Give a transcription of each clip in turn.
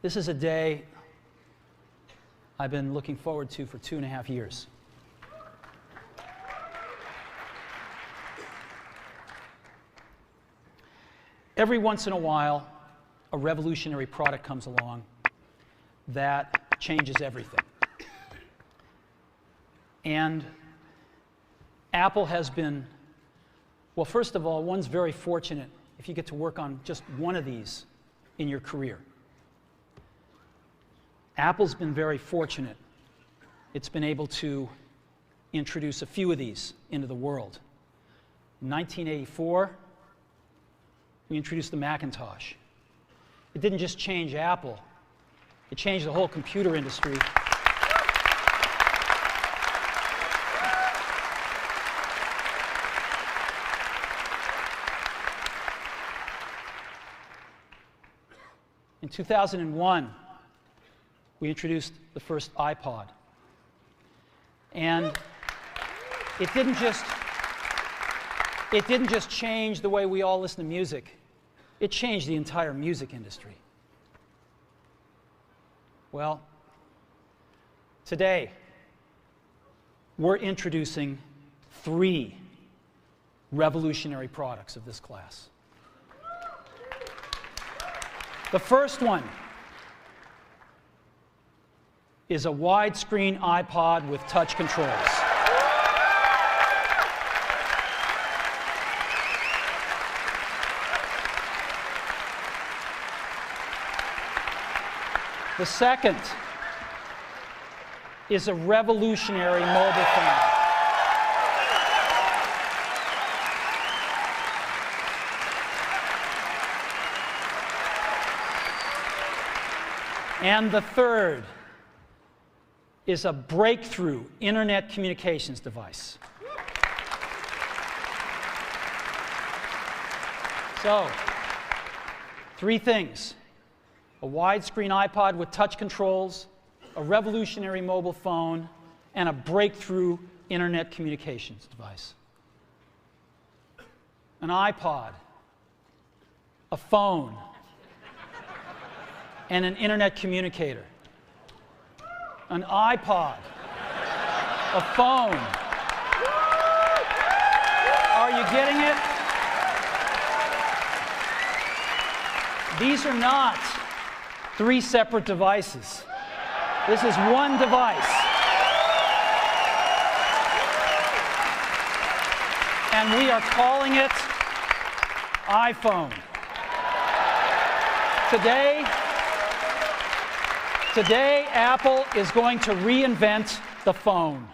This is a day I've been looking forward to for 2.5 years. Every once in a while, a revolutionary product comes along that changes everything. And Apple has been, well, first of all, one's very fortunate if you get to work on just one of these in your career. Apple's been very fortunate. It's been able to introduce a few of these into the world. In 1984, we introduced the Macintosh. It didn't just change Apple, it changed the whole computer industry. In 2001, we introduced the first iPod. And it didn't just change the way we all listen to music. It changed the entire music industry. Well, today, we're introducing 3 revolutionary products of this class. The first one is a widescreen iPod with touch controls. The second is a revolutionary mobile phone. And the third is a breakthrough internet communications device. So, 3 things: a widescreen iPod with touch controls, a revolutionary mobile phone, and a breakthrough internet communications device. An iPod, a phone, and an internet communicator. An iPod, a phone. Are you getting it? These are not 3 separate devices. This is one device. And we are calling it iPhone. Today, Apple is going to reinvent the phone.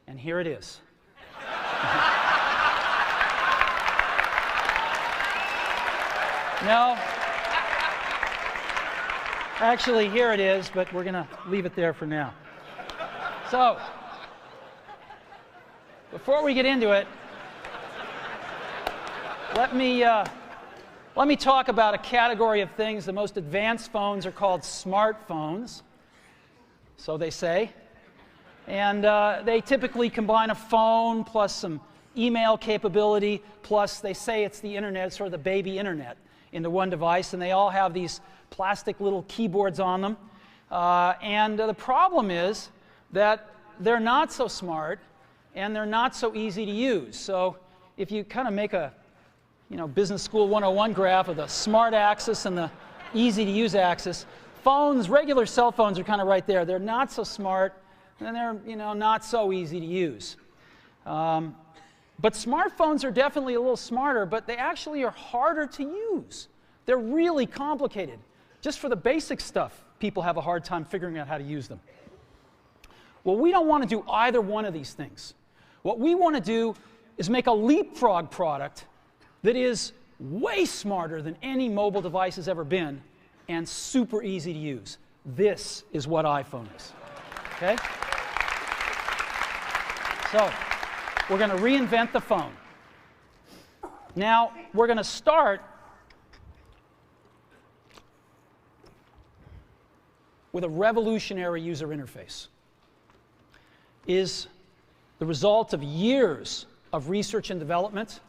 And here it is. No. Actually, here it is, but we're going to leave it there for now. So, before we get into it, let me talk about a category of things. The most advanced phones are called smartphones, so they say. And they typically combine a phone plus some email capability, plus they say it's the internet, sort of the baby internet, into one device, and they all have these plastic little keyboards on them. And the problem is that they're not so smart, and they're not so easy to use. So if you kind of make a Business School 101 graph of the smart axis and the easy-to-use axis, phones, regular cell phones, are kind of right there. They're not so smart, and they're not so easy to use. But smartphones are definitely a little smarter, but they actually are harder to use. They're really complicated. Just for the basic stuff, people have a hard time figuring out how to use them. Well, we don't want to do either one of these things. What we want to do is make a leapfrog product that is way smarter than any mobile device has ever been and super easy to use. This is what iPhone is. Okay? So, we're going to reinvent the phone. Now, we're going to start with a revolutionary user interface. Is the result of years of research and development.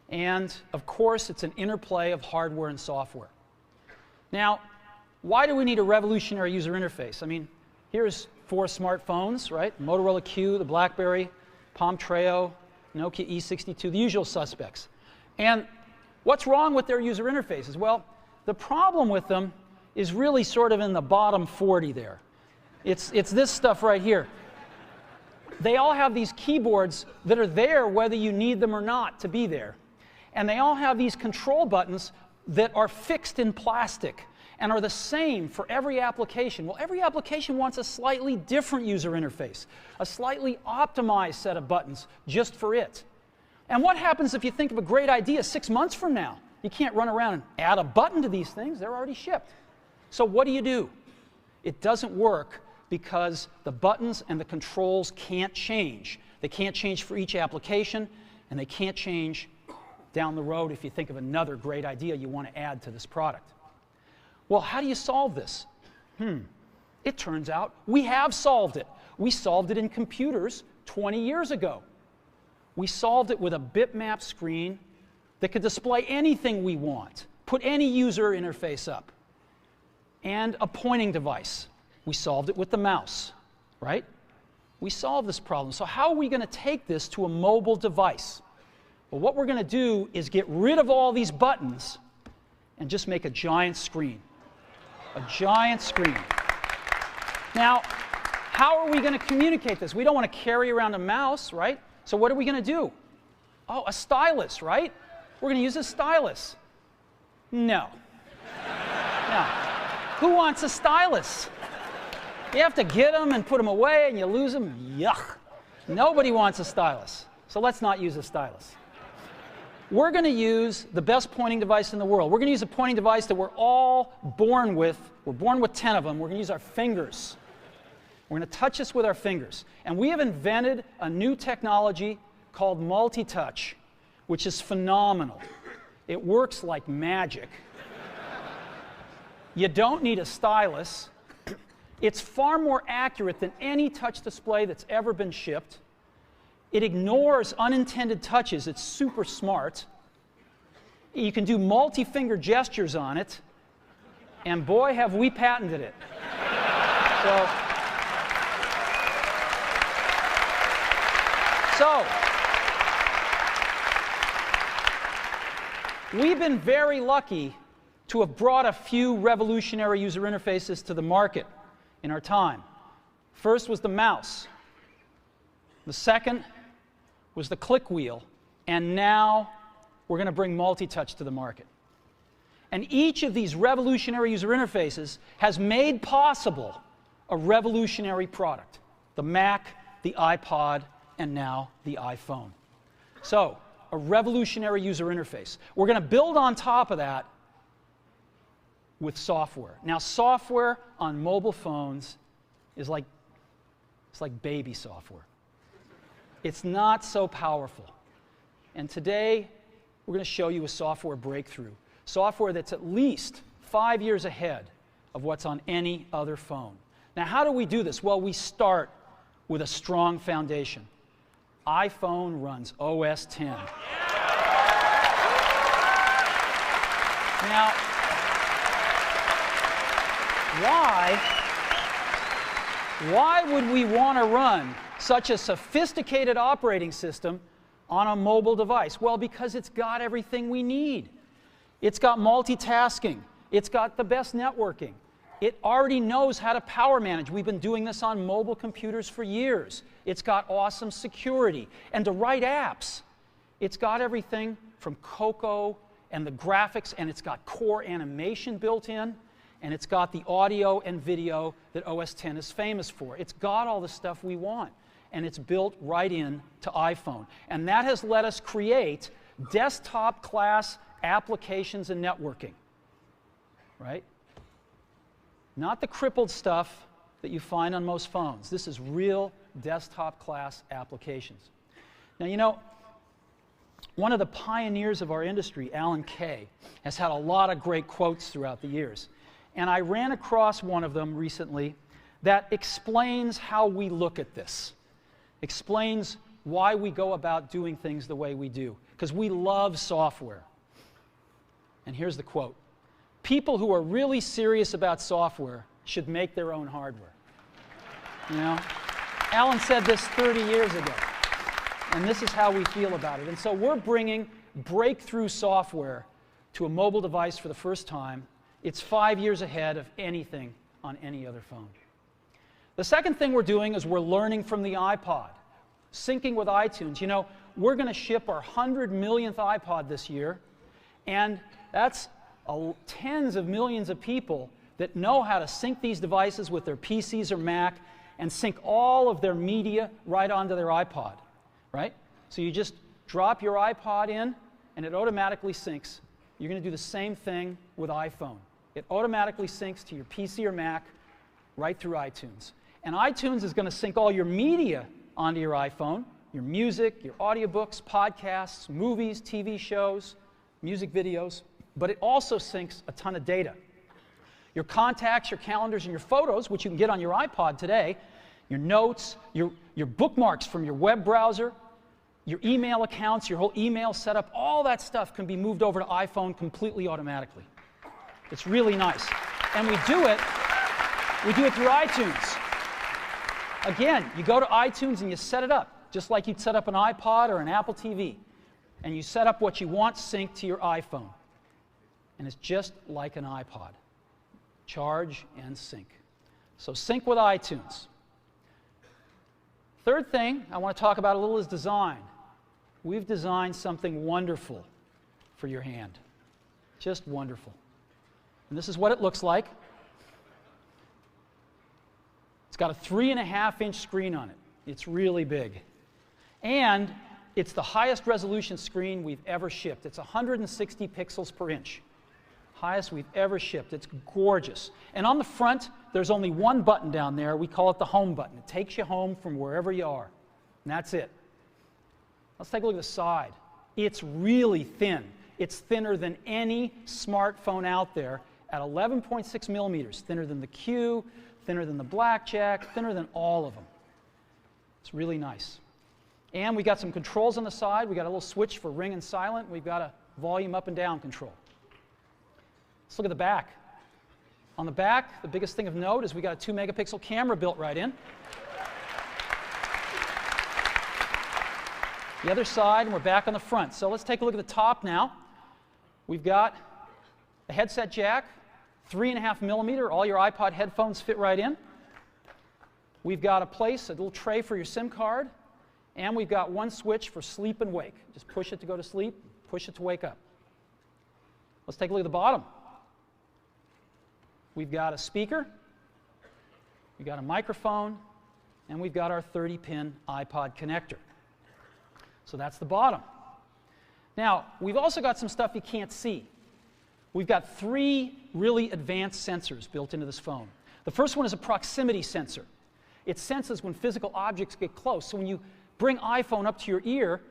And, of course, it's an interplay of hardware and software. Now, why do we need a revolutionary user interface? I mean, here's 4 smartphones, right? Motorola Q, the BlackBerry, Palm Treo, Nokia E62, the usual suspects. And what's wrong with their user interfaces? Well, the problem with them is really sort of in the bottom 40 there. It's this stuff right here. They all have these keyboards that are there whether you need them or not to be there. And they all have these control buttons that are fixed in plastic and are the same for every application. Well, every application wants a slightly different user interface, a slightly optimized set of buttons just for it. And what happens if you think of a great idea 6 months from now? You can't run around and add a button to these things. They're already shipped. So what do? It doesn't work because the buttons and the controls can't change. They can't change for each application, and they can't change down the road if you think of another great idea you want to add to this product. Well, how do you solve this? It turns out we have solved it. We solved it in computers 20 years ago. We solved it with a bitmap screen that could display anything we want, put any user interface up, and a pointing device. We solved it with the mouse, right? We solved this problem. So how are we going to take this to a mobile device? Well, what we're going to do is get rid of all these buttons and just make a giant screen. A giant screen. Now, how are we going to communicate this? We don't want to carry around a mouse, right? So what are we going to do? Oh, a stylus, right? We're going to use a stylus. No. No. Who wants a stylus? You have to get them and put them away and you lose them. Yuck. Nobody wants a stylus. So let's not use a stylus. We're going to use the best pointing device in the world. We're going to use a pointing device that we're all born with. We're born with 10 of them. We're going to use our fingers. We're going to touch this with our fingers. And we have invented a new technology called multi-touch, which is phenomenal. It works like magic. You don't need a stylus. It's far more accurate than any touch display that's ever been shipped. It ignores unintended touches. It's super smart. You can do multi-finger gestures on it. And boy, have we patented it. So, we've been very lucky to have brought a few revolutionary user interfaces to the market in our time. First was the mouse. The second was the click wheel. And now we're going to bring multi-touch to the market. And each of these revolutionary user interfaces has made possible a revolutionary product. The Mac, the iPod, and now the iPhone. So, a revolutionary user interface. We're going to build on top of that with software. Now, software on mobile phones is like baby software. It's not so powerful. And today, we're going to show you a software breakthrough. Software that's at least 5 years ahead of what's on any other phone. Now, how do we do this? Well, we start with a strong foundation. iPhone runs OS X. Now, why would we want to run such a sophisticated operating system on a mobile device? Well, because it's got everything we need. It's got multitasking. It's got the best networking. It already knows how to power manage. We've been doing this on mobile computers for years. It's got awesome security. And to write apps, it's got everything from Cocoa and the graphics, and it's got core animation built in, and it's got the audio and video that OS X is famous for. It's got all the stuff we want, and it's built right in to iPhone. And that has let us create desktop-class applications and networking, right? Not the crippled stuff that you find on most phones. This is real desktop-class applications. Now, you know, one of the pioneers of our industry, Alan Kay, has had a lot of great quotes throughout the years. And I ran across one of them recently that explains how we look at this, explains why we go about doing things the way we do, because we love software. And here's the quote. people who are really serious about software should make their own hardware. You know? Alan said this 30 years ago, and this is how we feel about it. And so we're bringing breakthrough software to a mobile device for the first time. It's 5 years ahead of anything on any other phone. The second thing we're doing is we're learning from the iPod, syncing with iTunes. You know, we're going to ship our 100 millionth iPod this year, and that's tens of millions of people that know how to sync these devices with their PCs or Mac and sync all of their media right onto their iPod, right? So you just drop your iPod in, and it automatically syncs. You're going to do the same thing with iPhone. It automatically syncs to your PC or Mac right through iTunes. And iTunes is going to sync all your media onto your iPhone, your music, your audiobooks, podcasts, movies, TV shows, music videos, but it also syncs a ton of data. Your contacts, your calendars, and your photos, which you can get on your iPod today, your notes, your bookmarks from your web browser, your email accounts, your whole email setup, all that stuff can be moved over to iPhone completely automatically. It's really nice. And we do it through iTunes. Again, you go to iTunes and you set it up, just like you'd set up an iPod or an Apple TV. And you set up what you want synced to your iPhone. And it's just like an iPod. Charge and sync. So sync with iTunes. Third thing I want to talk about a little is design. We've designed something wonderful for your hand. Just wonderful. And this is what it looks like. It's got a 3.5-inch screen on it. It's really big. And it's the highest resolution screen we've ever shipped. It's 160 pixels per inch. Highest we've ever shipped. It's gorgeous. And on the front, there's only one button down there. We call it the home button. It takes you home from wherever you are. And that's it. Let's take a look at the side. It's really thin. It's thinner than any smartphone out there at 11.6 millimeters. Thinner than the Q, thinner than the Blackjack, thinner than all of them. It's really nice. And we got some controls on the side. We got a little switch for ring and silent. We've got a volume up and down control. Let's look at the back. On the back, the biggest thing of note is we got a 2-megapixel camera built right in. The other side, and we're back on the front. So let's take a look at the top now. We've got a headset jack, 3.5 millimeter. All your iPod headphones fit right in. We've got a little tray for your SIM card. And we've got one switch for sleep and wake. Just push it to go to sleep, push it to wake up. Let's take a look at the bottom. We've got a speaker, we've got a microphone, and we've got our 30-pin iPod connector. So that's the bottom. Now, we've also got some stuff you can't see. We've got 3 really advanced sensors built into this phone. The first one is a proximity sensor. It senses when physical objects get close. So when you bring iPhone up to your ear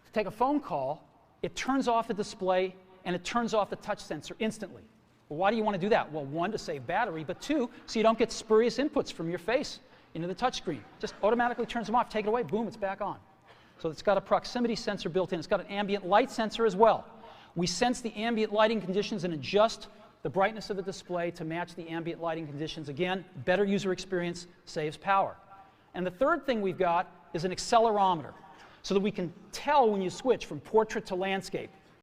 to take a phone call, it turns off the display and it turns off the touch sensor instantly. Well, why do you want to do that? Well, 1, to save battery, but 2, so you don't get spurious inputs from your face into the touchscreen. Just automatically turns them off, take it away, boom, it's back on. So it's got a proximity sensor built in. It's got an ambient light sensor as well. We sense the ambient lighting conditions and adjust the brightness of the display to match the ambient lighting conditions. Again, better user experience, saves power. And the third thing we've got is an accelerometer, so that we can tell when you switch from portrait to landscape.